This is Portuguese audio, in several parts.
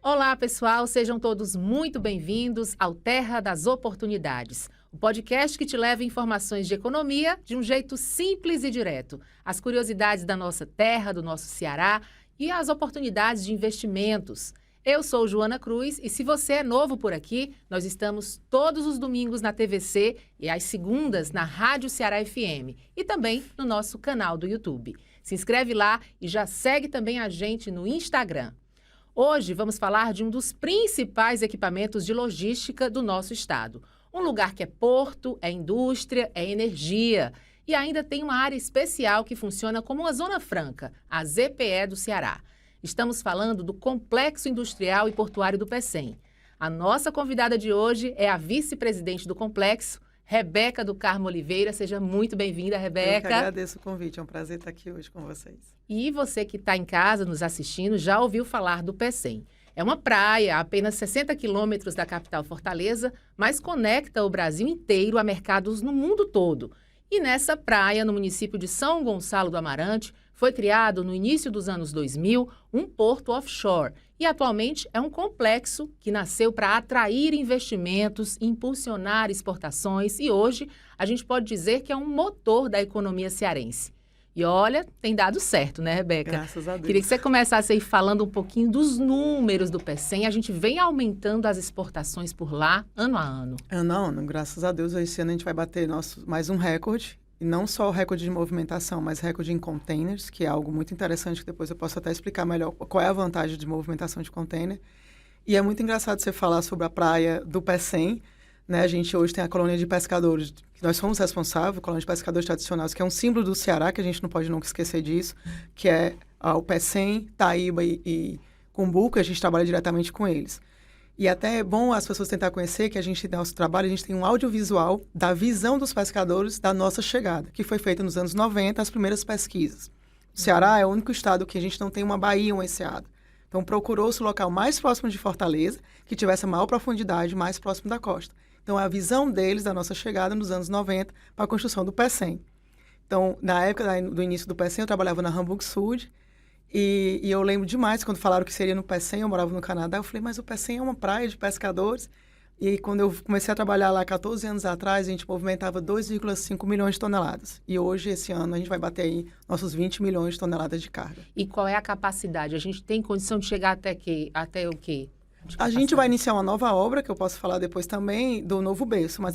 Olá, pessoal, sejam todos muito bem-vindos ao Terra das Oportunidades, o podcast que te leva informações de economia de um jeito simples e direto, as curiosidades da nossa terra, do nosso Ceará e as oportunidades de investimentos. Eu sou Joana Cruz e se você é novo por aqui, nós estamos todos os domingos na TVC e às segundas na Rádio Ceará FM e também no nosso canal do YouTube. Se inscreve lá e já segue também a gente no Instagram. Hoje vamos falar de um dos principais equipamentos de logística do nosso estado. Um lugar que é porto, é indústria, é energia. E ainda tem uma área especial que funciona como uma zona franca, a ZPE do Ceará. Estamos falando do Complexo Industrial e Portuário do Pecém. A nossa convidada de hoje é a vice-presidente do complexo, Rebeca do Carmo Oliveira. Seja muito bem-vinda, Rebeca. Eu que agradeço o convite, é um prazer estar aqui hoje com vocês. E você que está em casa nos assistindo já ouviu falar do Pecém. É uma praia a apenas 60 quilômetros da capital Fortaleza, mas conecta o Brasil inteiro a mercados no mundo todo. E nessa praia, no município de São Gonçalo do Amarante, foi criado no início dos anos 2000 um porto offshore e atualmente é um complexo que nasceu para atrair investimentos, impulsionar exportações e hoje a gente pode dizer que é um motor da economia cearense. E olha, tem dado certo, né, Rebeca? Graças a Deus. Queria que você começasse aí falando um pouquinho dos números do Pecém. A gente vem aumentando as exportações por lá ano a ano. Ano a ano, graças a Deus, esse ano a gente vai bater mais um recorde. E não só o recorde de movimentação, mas recorde em containers, que é algo muito interessante, que depois eu posso até explicar melhor qual é a vantagem de movimentação de container. E é muito engraçado você falar sobre a praia do Pecém, né? A gente hoje tem a colônia de pescadores, que nós somos responsáveis, a colônia de pescadores tradicionais, que é um símbolo do Ceará, que a gente não pode nunca esquecer disso, que é o Pecém, Taíba e Cumbuco, e a gente trabalha diretamente com eles. E até é bom as pessoas tentar conhecer que a gente, no nosso trabalho, a gente tem um audiovisual da visão dos pescadores da nossa chegada, que foi feita nos anos 90, as primeiras pesquisas. O Ceará é o único estado que a gente não tem uma baía, um enseado. Então, procurou-se o local mais próximo de Fortaleza, que tivesse a maior profundidade, mais próximo da costa. Então, a visão deles da nossa chegada nos anos 90 para a construção do Pecém. Então, na época do início do Pecém, eu trabalhava na Hamburg Sud, e eu lembro demais, quando falaram que seria no Pecém, eu morava no Canadá, eu falei, mas o Pecém é uma praia de pescadores. E quando eu comecei a trabalhar lá 14 anos atrás, a gente movimentava 2,5 milhões de toneladas. E hoje, esse ano, a gente vai bater aí nossos 20 milhões de toneladas de carga. E qual é a capacidade? A gente tem condição de chegar até o quê? A gente vai iniciar uma nova obra, que eu posso falar depois também, do novo berço. Mas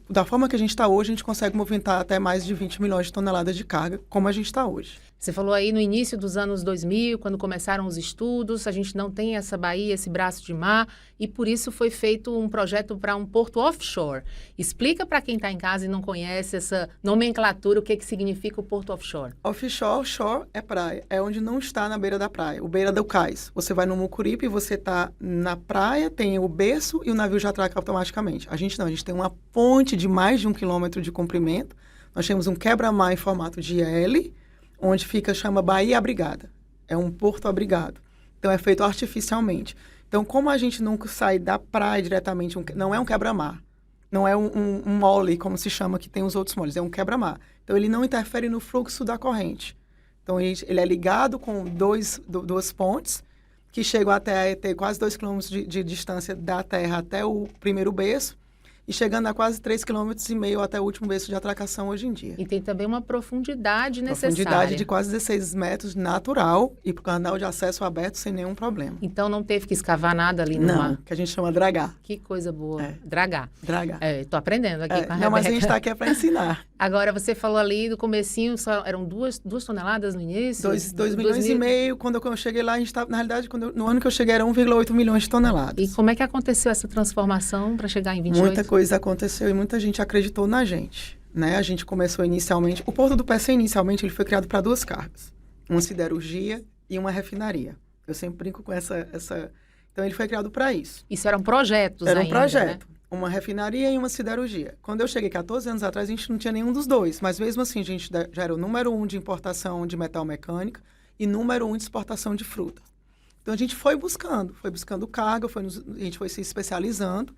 da forma que a gente está hoje, a gente consegue movimentar até mais de 20 milhões de toneladas de carga, como a gente está hoje. Você falou aí no início dos anos 2000, quando começaram os estudos, a gente não tem essa baía, esse braço de mar, e por isso foi feito um projeto para um porto offshore. Explica para quem está em casa e não conhece essa nomenclatura, o que significa o porto offshore. Offshore é praia, é onde não está na beira da praia, o beira do cais. Você vai no Mucuripe e você está na praia, tem o berço e o navio já atraca automaticamente. A gente tem uma ponte de mais de 1 quilômetro de comprimento, nós temos um quebra-mar em formato de L, onde chama Baía Abrigada. É um porto abrigado. Então, é feito artificialmente. Então, como a gente nunca sai da praia diretamente, não é um quebra-mar. Não é um mole, como se chama, que tem os outros moles. É um quebra-mar. Então, ele não interfere no fluxo da corrente. Então, ele é ligado com duas pontes, que chegam até ter quase 2 quilômetros de distância da terra até o primeiro berço, e chegando a quase 3,5 km até o último berço de atracação hoje em dia. E tem também uma profundidade necessária. Profundidade de quase 16 metros natural e para o canal de acesso aberto sem nenhum problema. Então não teve que escavar nada ali no mar? Não, que a gente chama dragar. Que coisa boa. Dragar. Dragar. Estou aprendendo aqui com a Rebeca. Não, mas a gente está aqui para ensinar. Agora, você falou ali do comecinho, eram 2 toneladas no início? 2 milhões e meio. Quando eu cheguei lá, a gente estava, na realidade, no ano que eu cheguei, era 1,8 milhões de toneladas. E como é que aconteceu essa transformação para chegar em 28? Muita coisa aconteceu e muita gente acreditou na gente. Né? A gente começou inicialmente... O Porto do Pecém, inicialmente, ele foi criado para 2 cargas. Uma siderurgia e uma refinaria. Eu sempre brinco com essa... Então, ele foi criado para isso. Isso eram projetos ainda, Era um projeto. Né? Uma refinaria e uma siderurgia. Quando eu cheguei 14 anos atrás, a gente não tinha nenhum dos dois. Mas mesmo assim, a gente já era o número 1 de importação de metal mecânica e número 1 de exportação de fruta. Então, a gente foi buscando carga, a gente foi se especializando,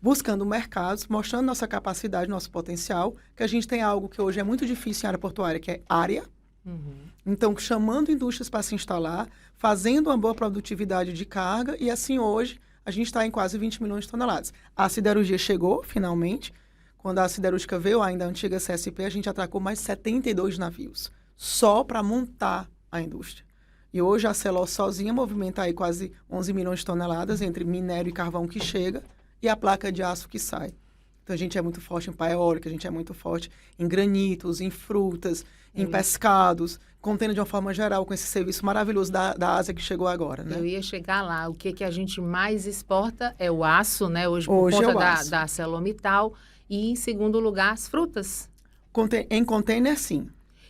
buscando mercados, mostrando nossa capacidade, nosso potencial, que a gente tem algo que hoje é muito difícil em área portuária, que é área. Então, chamando indústrias para se instalar, fazendo uma boa produtividade de carga, e assim hoje a gente está em quase 20 milhões de toneladas. A siderurgia chegou, finalmente. Quando a siderúrgica veio, ainda a antiga CSP, a gente atracou mais 72 navios, só para montar a indústria. E hoje a Celor sozinha movimenta aí quase 11 milhões de toneladas entre minério e carvão que chega e a placa de aço que sai. Então a gente é muito forte em pá eólica, a gente é muito forte em granitos, em frutas, em pescados, contendo de uma forma geral com esse serviço maravilhoso da Ásia que chegou agora, né? Eu ia chegar lá. O que a gente mais exporta é o aço, né? Hoje por Hoje conta é o aço. da ArcelorMittal. E, em segundo lugar, as frutas. Em container, sim.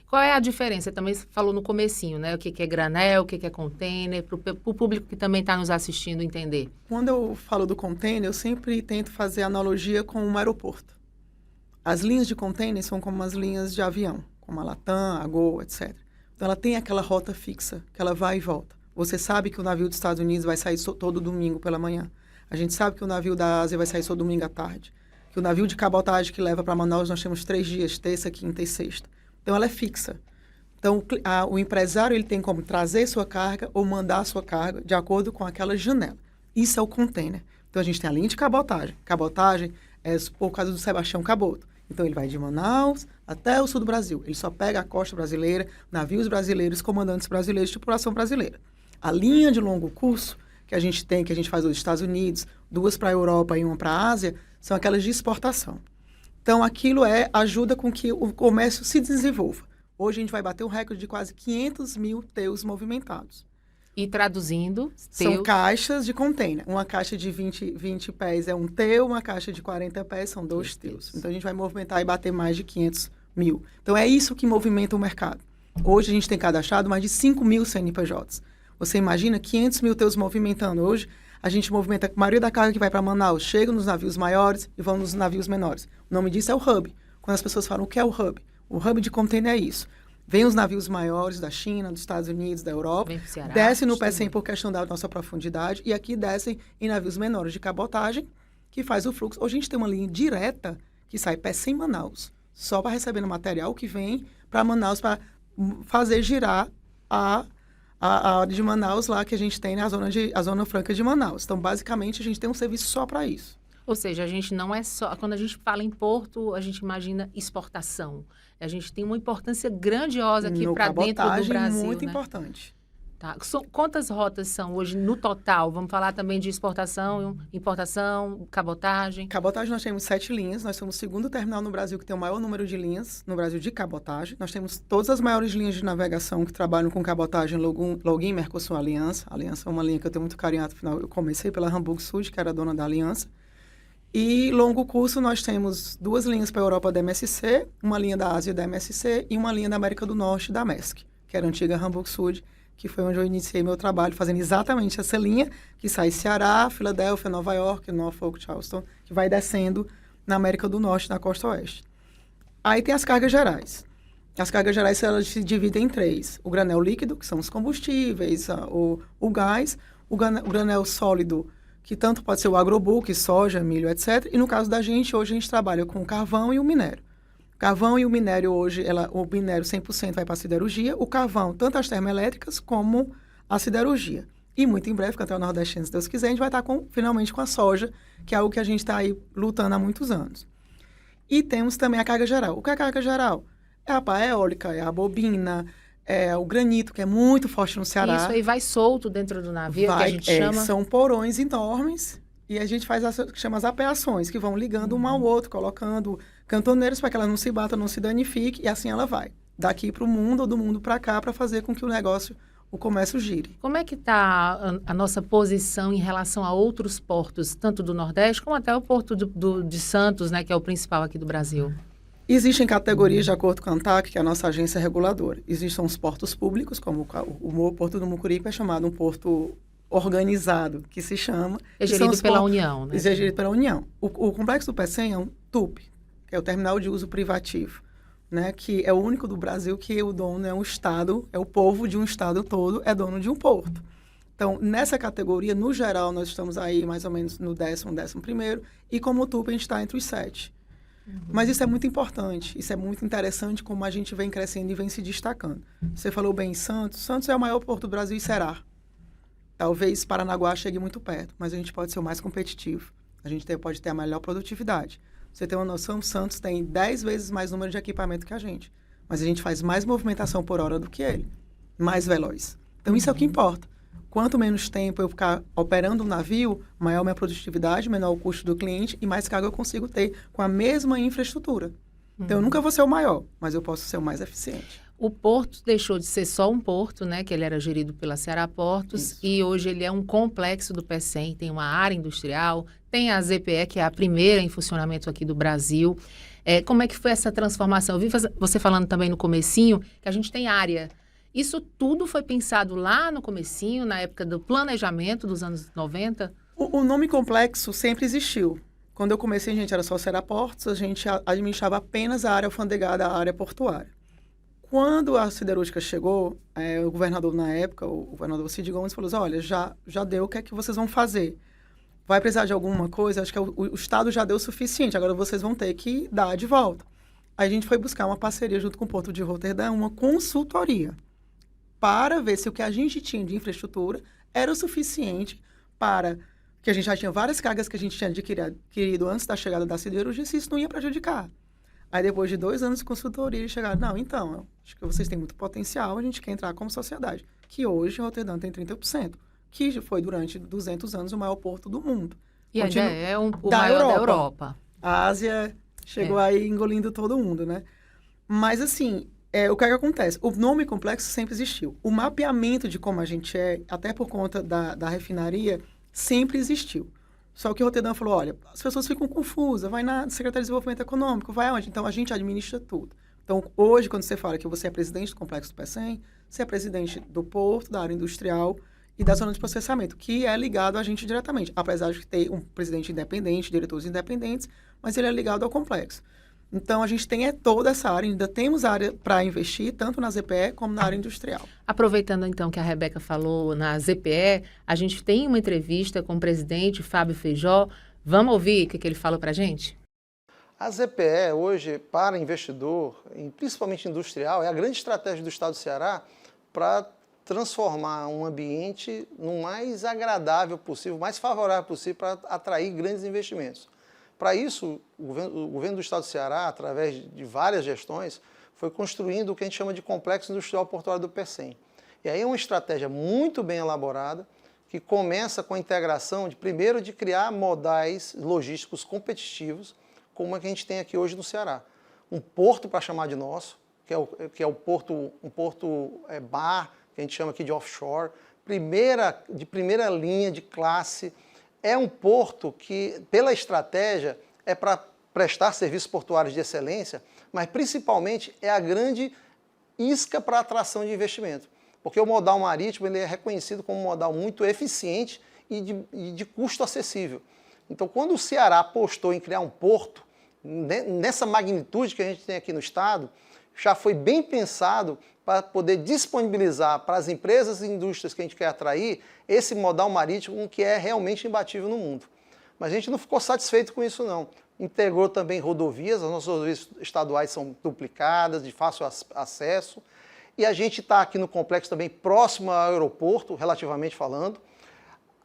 Qual é a diferença? Você também falou no comecinho, né? O que é granel, o que é container, para o público que também está nos assistindo entender. Quando eu falo do container, eu sempre tento fazer analogia com um aeroporto. As linhas de container são como as linhas de avião, como a Latam, a Gol, etc. Então, ela tem aquela rota fixa, que ela vai e volta. Você sabe que o navio dos Estados Unidos vai sair todo domingo pela manhã. A gente sabe que o navio da Ásia vai sair só domingo à tarde. Que o navio de cabotagem que leva para Manaus, nós temos 3 dias, terça, quinta e sexta. Então, ela é fixa. Então, o empresário ele tem como trazer sua carga ou mandar sua carga de acordo com aquela janela. Isso é o container. Então, a gente tem a linha de cabotagem. Cabotagem é por causa do Sebastião Caboto. Então, ele vai de Manaus até o sul do Brasil. Ele só pega a costa brasileira, navios brasileiros, comandantes brasileiros, tripulação brasileira. A linha de longo curso que a gente tem, que a gente faz dos Estados Unidos, 2 para a Europa e 1 para a Ásia, são aquelas de exportação. Então, aquilo ajuda com que o comércio se desenvolva. Hoje, a gente vai bater um recorde de quase 500 mil teus movimentados. E traduzindo... São caixas de container. Uma caixa de 20 pés é um teu, uma caixa de 40 pés são 2 teus. Então, a gente vai movimentar e bater mais de 500 mil. Então, é isso que movimenta o mercado. Hoje, a gente tem cadastrado mais de 5 mil CNPJs. Você imagina 500 mil teus movimentando. Hoje, a gente movimenta a maioria da carga que vai para Manaus, chega nos navios maiores e vão nos navios menores. O nome disso é o hub. Quando as pessoas falam o que é o hub? O hub de container é isso. Vem os navios maiores da China, dos Estados Unidos, da Europa, descem no P100 por questão da nossa profundidade e aqui descem em navios menores de cabotagem, que faz o fluxo. Hoje a gente tem uma linha direta que sai P100 Manaus, só para receber o material que vem para Manaus, para fazer girar a área de Manaus lá que a gente tem a Zona Franca de Manaus. Então, basicamente, a gente tem um serviço só para isso. Ou seja, a gente não é só... Quando a gente fala em porto, a gente imagina exportação. A gente tem uma importância grandiosa aqui para dentro do Brasil, muito né? importante. Tá. Quantas rotas são hoje no total? Vamos falar também de exportação, importação, cabotagem. Cabotagem nós temos 7 linhas. Nós somos o segundo terminal no Brasil que tem o maior número de linhas no Brasil de cabotagem. Nós temos todas as maiores linhas de navegação que trabalham com cabotagem, Login, Mercosul, Aliança. A Aliança é uma linha que eu tenho muito carinho. Afinal, eu comecei pela Hamburg Süd, que era a dona da Aliança. E longo curso, nós temos 2 linhas para a Europa da MSC, uma linha da Ásia da MSC e uma linha da América do Norte da Maersk, que era a antiga Hamburg Süd, que foi onde eu iniciei meu trabalho, fazendo exatamente essa linha, que sai Ceará, Filadélfia, Nova York, Norfolk, Charleston, que vai descendo na América do Norte, na costa oeste. Aí tem as cargas gerais. As cargas gerais, elas se dividem em 3. O granel líquido, que são os combustíveis, o gás, o granel sólido, que tanto pode ser o agrobook, soja, milho, etc. E no caso da gente, hoje a gente trabalha com o carvão e o minério. O carvão e o minério hoje, o minério 100% vai para a siderurgia, o carvão, tanto as termoelétricas como a siderurgia. E muito em breve, até o Nordeste, se Deus quiser, a gente vai estar finalmente com a soja, que é algo que a gente está aí lutando há muitos anos. E temos também a carga geral. O que é a carga geral? É a pá eólica, é a bobina, é o granito, que é muito forte no Ceará. Isso aí vai solto dentro do navio, que a gente chama... São porões enormes e a gente faz que chama as apeações, que vão ligando um ao outro, colocando cantoneiros para que ela não se bata, não se danifique, e assim ela vai. Daqui para o mundo ou do mundo para cá, para fazer com que o comércio gire. Como é que está a nossa posição em relação a outros portos, tanto do Nordeste como até o porto de Santos, né, que é o principal aqui do Brasil? Existem categorias de acordo com a ANTAC, que é a nossa agência reguladora. Existem os portos públicos, como o Porto do Mucuripe é chamado um porto organizado, que se chama... É gerido pela União, né? É gerido pela União. O complexo do P100 é um TUP, que é o Terminal de Uso Privativo, né? Que é o único do Brasil que o dono é um Estado, é o povo de um Estado todo, é dono de um porto. Então, nessa categoria, no geral, nós estamos aí mais ou menos no 10º, 11º, e como TUP a gente está entre os 7. Mas isso é muito importante, isso é muito interessante como a gente vem crescendo e vem se destacando. Você falou bem em Santos. Santos é o maior porto do Brasil e será. Talvez Paranaguá chegue muito perto, mas a gente pode ser o mais competitivo. A gente pode ter a melhor produtividade. Você tem uma noção, Santos tem 10 vezes mais número de equipamento que a gente. Mas a gente faz mais movimentação por hora do que ele. Mais veloz. Então, isso é o que importa. Quanto menos tempo eu ficar operando um navio, maior a minha produtividade, menor o custo do cliente e mais carga eu consigo ter com a mesma infraestrutura. Então, eu nunca vou ser o maior, mas eu posso ser o mais eficiente. O porto deixou de ser só um porto, né, que ele era gerido pela Ceará Portos, e hoje ele é um complexo do PECEM, tem uma área industrial, tem a ZPE, que é a primeira em funcionamento aqui do Brasil. Como é que foi essa transformação? Eu vi você falando também no comecinho que a gente tem área. Isso tudo foi pensado lá no comecinho, na época do planejamento dos anos 90? O nome complexo sempre existiu. Quando eu comecei, gente, era só Ceará Portos, a gente administrava apenas a área alfandegada, a área portuária. Quando a siderúrgica chegou, o governador na época, o governador Cid Gomes, falou assim, olha, já deu, o que é que vocês vão fazer? Vai precisar de alguma coisa? Acho que o Estado já deu o suficiente, agora vocês vão ter que dar de volta. Aí a gente foi buscar uma parceria junto com o Porto de Roterdã, uma consultoria, para ver se o que a gente tinha de infraestrutura era o suficiente para que a gente já tinha várias cargas que a gente tinha adquirido antes da chegada da siderurgia, se isso não ia prejudicar. Aí, depois de 2 anos de consultoria, eles chegaram, não, então, acho que vocês têm muito potencial, a gente quer entrar como sociedade. Que hoje, Roterdã tem 30%, que foi, durante 200 anos, o maior porto do mundo. E ainda é o maior da Europa. A Ásia chegou aí engolindo todo mundo, né? Mas, assim, o que é que acontece? O nome complexo sempre existiu. O mapeamento de como a gente é, até por conta da refinaria, sempre existiu. Só que o Roterdã falou, olha, as pessoas ficam confusas, vai na Secretaria de Desenvolvimento Econômico, vai aonde? Então, a gente administra tudo. Então, hoje, quando você fala que você é presidente do Complexo do PECEM, você é presidente do Porto, da área industrial e da zona de processamento, que é ligado a gente diretamente. Apesar de ter um presidente independente, diretores independentes, mas ele é ligado ao complexo. Então, a gente tem toda essa área, ainda temos área para investir, tanto na ZPE como na área industrial. Aproveitando, então, que a Rebeca falou na ZPE, a gente tem uma entrevista com o presidente Fábio Feijó. Vamos ouvir o que ele falou para a gente? A ZPE, hoje, para investidor, principalmente industrial, é a grande estratégia do Estado do Ceará para transformar um ambiente no mais agradável possível, mais favorável possível para atrair grandes investimentos. Para isso, o governo do Estado do Ceará, através de várias gestões, foi construindo o que a gente chama de Complexo Industrial Portuário do PECEM. E aí é uma estratégia muito bem elaborada, que começa com a integração, primeiro, de criar modais logísticos competitivos, como a que a gente tem aqui hoje no Ceará. Um porto para chamar de nosso, que é um porto bar, que a gente chama aqui de offshore, de primeira linha, de classe. É um porto que, pela estratégia, é para prestar serviços portuários de excelência, mas principalmente é a grande isca para atração de investimento. Porque o modal marítimo ele é reconhecido como um modal muito eficiente e de custo acessível. Então, quando o Ceará apostou em criar um porto, nessa magnitude que a gente tem aqui no estado, já foi bem pensado para poder disponibilizar para as empresas e indústrias que a gente quer atrair esse modal marítimo que é realmente imbatível no mundo. Mas a gente não ficou satisfeito com isso, não. Integrou também rodovias, as nossas rodovias estaduais são duplicadas, de fácil acesso, e a gente está aqui no complexo também próximo ao aeroporto, relativamente falando.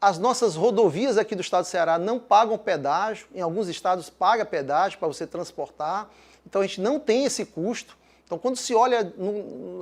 As nossas rodovias aqui do estado do Ceará não pagam pedágio, em alguns estados paga pedágio para você transportar, então a gente não tem esse custo. Então, quando se olha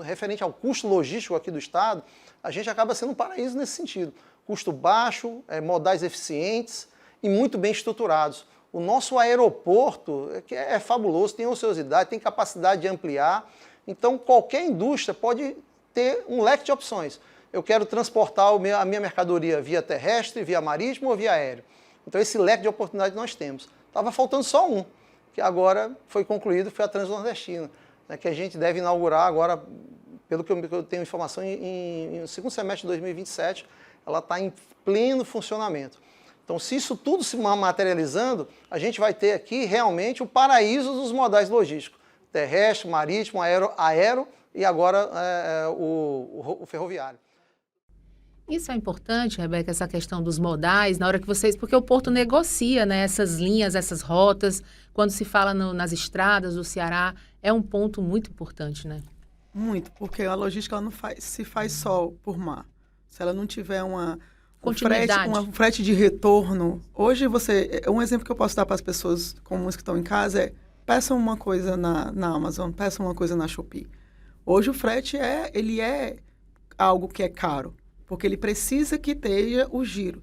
referente ao custo logístico aqui do estado, a gente acaba sendo um paraíso nesse sentido. Custo baixo, modais eficientes e muito bem estruturados. O nosso aeroporto é fabuloso, tem ociosidade, tem capacidade de ampliar. Então, qualquer indústria pode ter um leque de opções. Eu quero transportar a minha mercadoria via terrestre, via marítimo ou via aéreo. Então, esse leque de oportunidades nós temos. Estava faltando só um, que agora foi concluído, foi a Transnordestina, né, que a gente deve inaugurar agora, pelo que eu tenho informação, no segundo semestre de 2027, ela está em pleno funcionamento. Então, se isso tudo se materializando, a gente vai ter aqui realmente o paraíso dos modais logísticos, terrestre, marítimo, aero e agora o ferroviário. Isso é importante, Rebeca, essa questão dos modais, na hora que vocês... Porque o Porto negocia, né, essas linhas, essas rotas quando se fala nas estradas do Ceará, é um ponto muito importante, né? Muito, porque a logística ela não se faz só por mar. Se ela não tiver um frete de retorno. Hoje um exemplo que eu posso dar para as pessoas comuns que estão em casa é: peçam uma coisa na Amazon, peçam uma coisa na Shopee. Hoje o frete ele é algo que é caro, porque ele precisa que tenha o giro.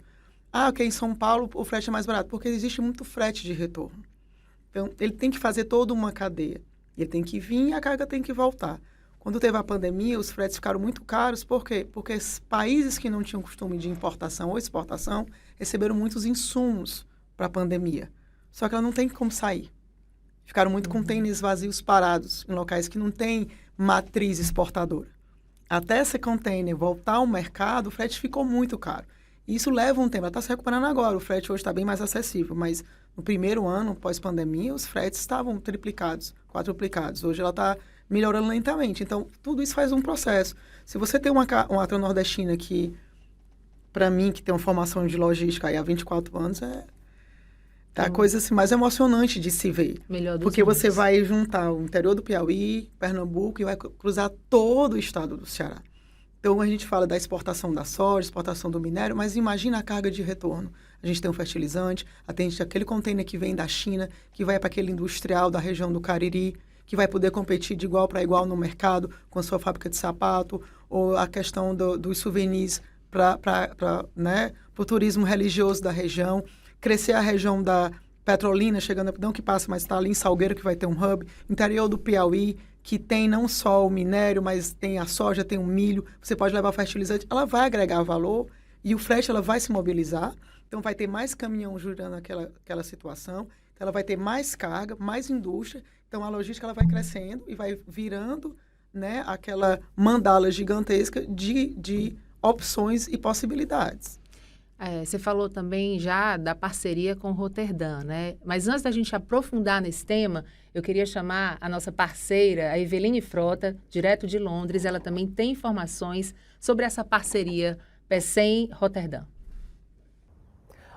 Ok, em São Paulo o frete é mais barato, porque existe muito frete de retorno. Então, ele tem que fazer toda uma cadeia. Ele tem que vir e a carga tem que voltar. Quando teve a pandemia, os fretes ficaram muito caros. Por quê? Porque países que não tinham costume de importação ou exportação receberam muitos insumos para a pandemia. Só que ela não tem como sair. Ficaram muito containers vazios parados em locais que não tem matriz exportadora. Até esse container voltar ao mercado, o frete ficou muito caro. E isso leva um tempo. Ela está se recuperando agora. O frete hoje está bem mais acessível. Mas no primeiro ano, pós-pandemia, os fretes estavam triplicados, quadruplicados. Hoje ela está melhorando lentamente. Então, tudo isso faz um processo. Se você tem uma nordestina que, para mim, que tem uma formação de logística aí há 24 anos, é a coisa assim, mais emocionante de se ver. Porque você vai juntar o interior do Piauí, Pernambuco, e vai cruzar todo o estado do Ceará. Então, a gente fala da exportação da soja, exportação do minério, mas imagina a carga de retorno. A gente tem um fertilizante, atende aquele container que vem da China, que vai para aquele industrial da região do Cariri, que vai poder competir de igual para igual no mercado com a sua fábrica de sapato, ou a questão dos souvenirs para o turismo religioso da região, crescer a região da Petrolina, chegando, não que passa, mas está ali em Salgueiro, que vai ter um hub, interior do Piauí, que tem não só o minério, mas tem a soja, tem o milho, você pode levar fertilizante, ela vai agregar valor e o frete ela vai se mobilizar, então vai ter mais caminhão girando aquela situação, então ela vai ter mais carga, mais indústria, então a logística ela vai crescendo e vai virando, né, aquela mandala gigantesca de opções e possibilidades. Você falou também já da parceria com Roterdã, né? Mas antes da gente aprofundar nesse tema, eu queria chamar a nossa parceira, a Eveline Frota, direto de Londres. Ela também tem informações sobre essa parceria Pecém-Roterdã.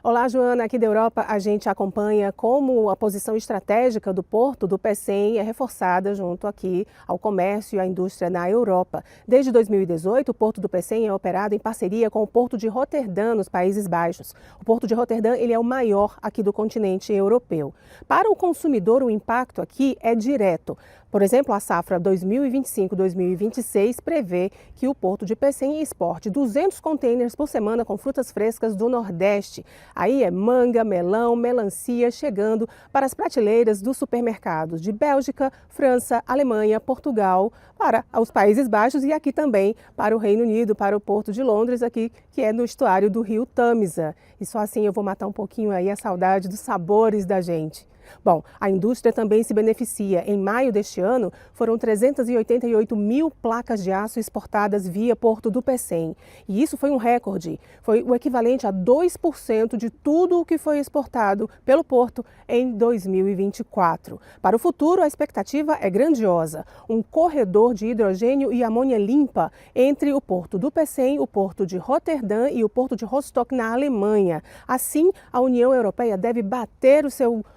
Olá, Joana. Aqui da Europa, a gente acompanha como a posição estratégica do Porto do Pecém é reforçada junto aqui ao comércio e à indústria na Europa. Desde 2018, o Porto do Pecém é operado em parceria com o Porto de Roterdã, nos Países Baixos. O Porto de Roterdã ele é o maior aqui do continente europeu. Para o consumidor, o impacto aqui é direto. Por exemplo, a safra 2025-2026 prevê que o Porto de Pecém exporte 200 containers por semana com frutas frescas do Nordeste. Aí é manga, melão, melancia chegando para as prateleiras dos supermercados de Bélgica, França, Alemanha, Portugal, para os Países Baixos e aqui também para o Reino Unido, para o Porto de Londres, aqui que é no estuário do rio Tâmisa. E só assim eu vou matar um pouquinho aí a saudade dos sabores da gente. Bom, a indústria também se beneficia. Em maio deste ano, foram 388 mil placas de aço exportadas via Porto do Pecém. E isso foi um recorde. Foi o equivalente a 2% de tudo o que foi exportado pelo Porto em 2024. Para o futuro, a expectativa é grandiosa. Um corredor de hidrogênio e amônia limpa entre o Porto do Pecém, o Porto de Roterdã e o Porto de Rostock, na Alemanha. Assim, a União Europeia deve bater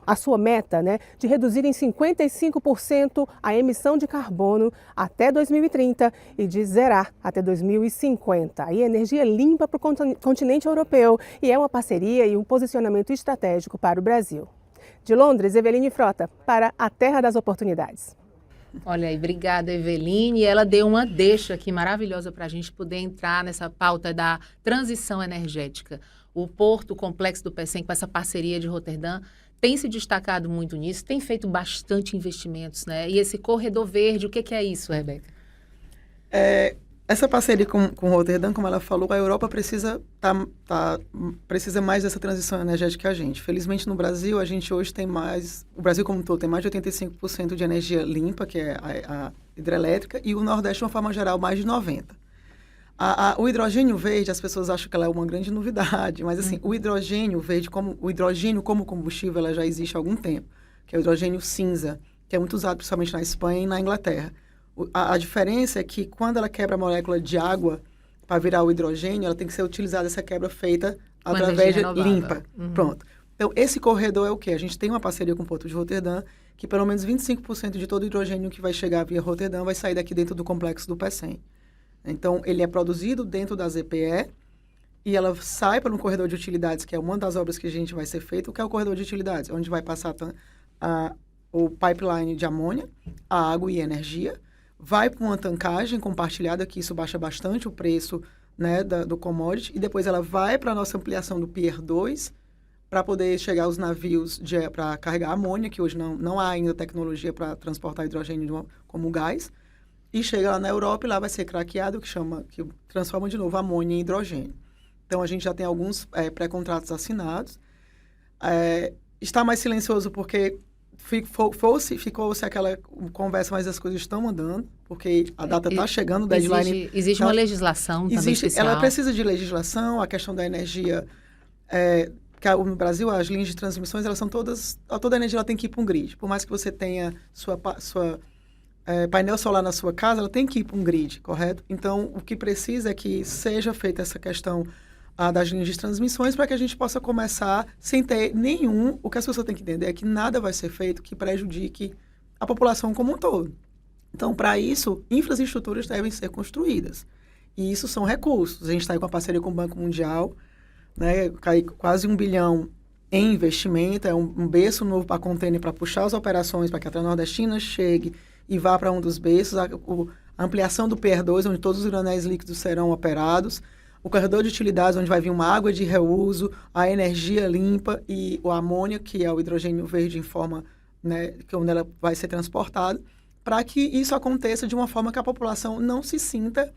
a sua meta, né, de reduzir em 55% a emissão de carbono até 2030 e de zerar até 2050. E energia limpa para o continente europeu e é uma parceria e um posicionamento estratégico para o Brasil. De Londres, Eveline Frota, para a Terra das Oportunidades. Olha aí, obrigada, Eveline. Ela deu uma deixa aqui maravilhosa para a gente poder entrar nessa pauta da transição energética. O Porto, o Complexo do Pecém, com essa parceria de Roterdã, tem se destacado muito nisso, tem feito bastante investimentos, né? E esse corredor verde, o que é isso, Rebeca? Essa parceria com Roterdã, como ela falou, a Europa precisa mais dessa transição energética que a gente. Felizmente, no Brasil, a gente hoje tem mais... O Brasil como um todo tem mais de 85% de energia limpa, que é a hidrelétrica, e o Nordeste, de uma forma geral, mais de 90%. O hidrogênio verde, as pessoas acham que ela é uma grande novidade, mas assim, o hidrogênio verde, o hidrogênio como combustível, ela já existe há algum tempo, que é o hidrogênio cinza, que é muito usado principalmente na Espanha e na Inglaterra. A diferença é que quando ela quebra a molécula de água para virar o hidrogênio, ela tem que ser utilizada essa quebra feita através de limpa. Pronto. Então, esse corredor é o quê? A gente tem uma parceria com o Porto de Roterdã, que pelo menos 25% de todo o hidrogênio que vai chegar via Roterdã vai sair daqui dentro do complexo do PECEM. Então, ele é produzido dentro da ZPE e ela sai para um corredor de utilidades, que é uma das obras que a gente vai ser feito, que é o corredor de utilidades, onde vai passar o pipeline de amônia, a água e a energia, vai para uma tancagem compartilhada, que isso baixa bastante o preço, né, do commodity, e depois ela vai para a nossa ampliação do Pier 2, para poder chegar aos navios para carregar amônia, que hoje não há ainda tecnologia para transportar hidrogênio como gás, e chega lá na Europa e lá vai ser craqueado, que transforma de novo amônia em hidrogênio. Então, a gente já tem alguns pré-contratos assinados. Está mais silencioso porque ficou-se aquela conversa, mas as coisas estão andando, porque a data está chegando, o deadline... Existe uma legislação também especial. Ela precisa de legislação, a questão da energia... que no Brasil, as linhas de transmissões, elas são todas... Toda a energia ela tem que ir para um grid. Por mais que você tenha sua painel solar na sua casa, ela tem que ir para um grid, correto? Então, o que precisa é que seja feita essa questão das linhas de transmissões para que a gente possa começar sem ter nenhum... O que as pessoas têm que entender é que nada vai ser feito que prejudique a população como um todo. Então, para isso, infraestruturas devem ser construídas. E isso são recursos. A gente está aí com a parceria com o Banco Mundial, né, quase 1 bilhão em investimento, é um berço novo para container, para puxar as operações, para que a Transnordestina chegue e vá para um dos berços, a ampliação do PR2, onde todos os granéis líquidos serão operados, o corredor de utilidades, onde vai vir uma água de reuso, a energia limpa e o amônia, que é o hidrogênio verde em forma, né, onde ela vai ser transportada, para que isso aconteça de uma forma que a população não se sinta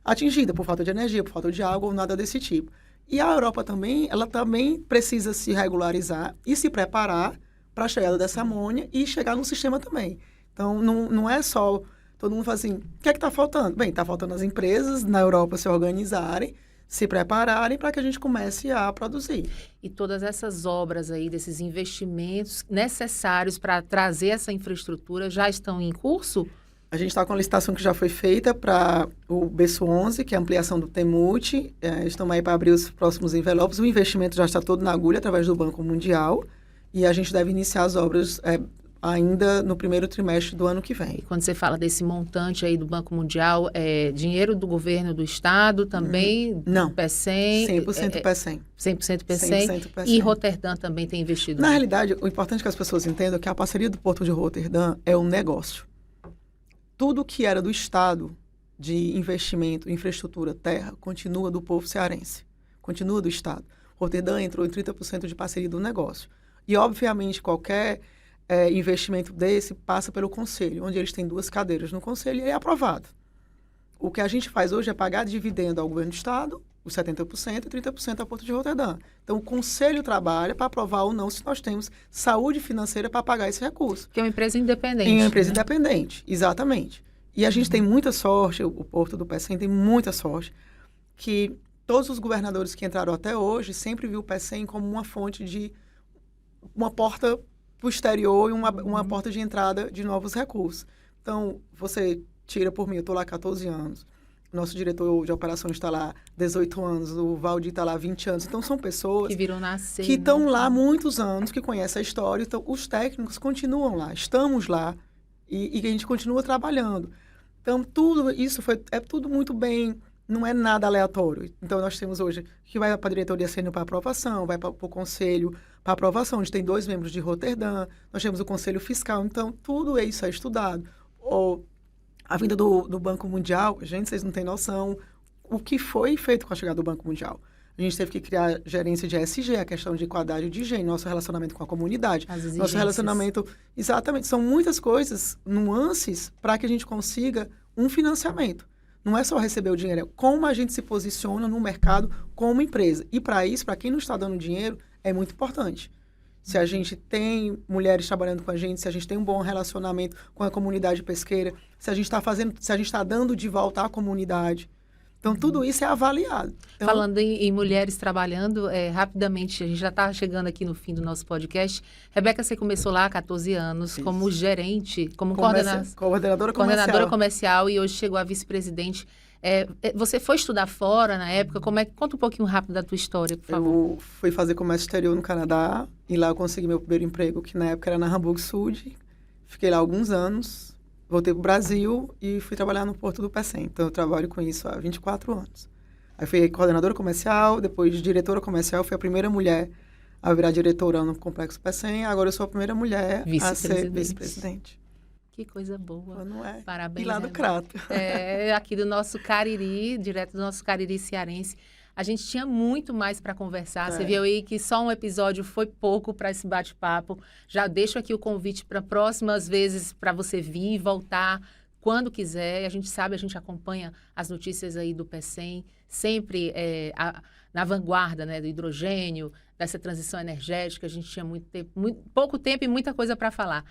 atingida por falta de energia, por falta de água ou nada desse tipo. E a Europa também, ela também precisa se regularizar e se preparar para a chegada dessa amônia e chegar no sistema também. Então, não é só todo mundo fala assim, o que é que está faltando? Bem, está faltando as empresas na Europa se organizarem, se prepararem para que a gente comece a produzir. E todas essas obras aí, desses investimentos necessários para trazer essa infraestrutura já estão em curso? A gente está com a licitação que já foi feita para o berço 11, que é a ampliação do TEMUT. Estamos aí para abrir os próximos envelopes. O investimento já está todo na agulha através do Banco Mundial. E a gente deve iniciar as obras ainda no primeiro trimestre do ano que vem. E quando você fala desse montante aí do Banco Mundial, é dinheiro do governo do estado também? Não. PECEM? 100% PECEM. 100% PECEM. 100% PECEM. E Roterdã também tem investido? Na realidade, o importante é que as pessoas entendam que a parceria do Porto de Roterdã é um negócio. Tudo que era do Estado de investimento, infraestrutura, terra, continua do povo cearense. Continua do Estado. Roterdã entrou em 30% de parceria do negócio. E, obviamente, qualquer investimento desse passa pelo Conselho, onde eles têm 2 cadeiras no Conselho e é aprovado. O que a gente faz hoje é pagar dividendo ao governo do Estado, os 70% e 30% ao Porto de Roterdã. Então, o Conselho trabalha para aprovar ou não se nós temos saúde financeira para pagar esse recurso. Que é uma empresa independente. É uma empresa independente, exatamente. E a gente tem muita sorte, o Porto do PECEM tem muita sorte, que todos os governadores que entraram até hoje sempre viu o PECEM como uma fonte de... uma porta para o exterior e uma porta de entrada de novos recursos. Então, você tira por mim, eu estou lá há 14 anos, nosso diretor de operações está lá há 18 anos, o Valdir está lá há 20 anos. Então, são pessoas que viram nascer, que estão lá há muitos anos, que conhecem a história. Então, os técnicos continuam lá, estamos lá e a gente continua trabalhando. Então, tudo isso é tudo muito bem, não é nada aleatório. Então, nós temos hoje que vai para a diretoria sênior para aprovação, vai para o conselho para aprovação, onde tem 2 membros de Roterdã, nós temos o conselho fiscal. Então, tudo isso é estudado. A vinda do Banco Mundial, gente, vocês não têm noção o que foi feito com a chegada do Banco Mundial. A gente teve que criar gerência de ESG, a questão de qualidade de higiene, nosso relacionamento com a comunidade, nosso relacionamento... Exatamente, são muitas coisas, nuances, para que a gente consiga um financiamento. Não é só receber o dinheiro, é como a gente se posiciona no mercado como empresa. E para isso, para quem não está dando dinheiro, é muito importante. Se a gente tem mulheres trabalhando com a gente, se a gente tem um bom relacionamento com a comunidade pesqueira, se a gente está dando de volta à comunidade. Então, tudo isso é avaliado. Então, falando em mulheres trabalhando, rapidamente, a gente já está chegando aqui no fim do nosso podcast. Rebeca, você começou lá há 14 anos isso. como gerente, como coordenadora coordenadora comercial e hoje chegou a vice-presidente. Você foi estudar fora na época? Conta um pouquinho rápido da tua história, por favor. Eu fui fazer comércio exterior no Canadá e lá eu consegui meu primeiro emprego, que na época era na Hamburg Sud. Fiquei lá alguns anos, voltei para o Brasil e fui trabalhar no Porto do Pecém. Então eu trabalho com isso há 24 anos. Aí fui coordenadora comercial, depois diretora comercial, fui a primeira mulher a virar diretora no Complexo Pecém. Agora eu sou a primeira mulher a ser vice-presidente. Que coisa boa. Não é? Parabéns. E lá do Crato. Aqui do nosso Cariri, direto do nosso Cariri cearense. A gente tinha muito mais para conversar. Você viu aí que só um episódio foi pouco para esse bate-papo. Já deixo aqui o convite para próximas vezes para você vir e voltar quando quiser. A gente sabe, a gente acompanha as notícias aí do Pecém, sempre na vanguarda, né, do hidrogênio, dessa transição energética. A gente tinha pouco tempo e muita coisa para falar.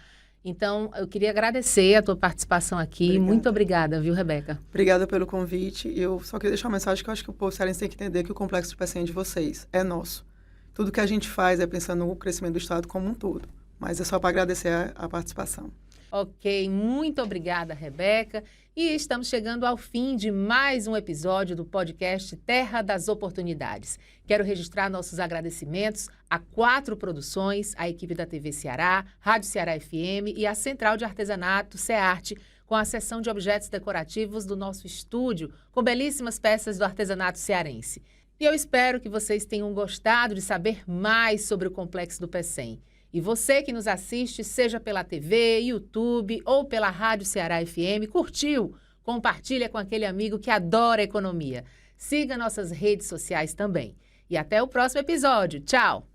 Então, eu queria agradecer a tua participação aqui. Obrigada. Muito obrigada, viu, Rebeca? Obrigada pelo convite. Eu só queria deixar uma mensagem que eu acho que o povo cearense tem que entender que o Complexo do Pecém é de vocês, é nosso. Tudo que a gente faz é pensando no crescimento do Estado como um todo. Mas é só para agradecer a participação. Ok, muito obrigada, Rebeca. E estamos chegando ao fim de mais um episódio do podcast Terra das Oportunidades. Quero registrar nossos agradecimentos a 4 produções, a equipe da TV Ceará, Rádio Ceará FM e a Central de Artesanato CEARTE, com a seção de objetos decorativos do nosso estúdio, com belíssimas peças do artesanato cearense. E eu espero que vocês tenham gostado de saber mais sobre o Complexo do Pecém. E você que nos assiste, seja pela TV, YouTube ou pela Rádio Ceará FM, curtiu? Compartilha com aquele amigo que adora economia. Siga nossas redes sociais também. E até o próximo episódio. Tchau!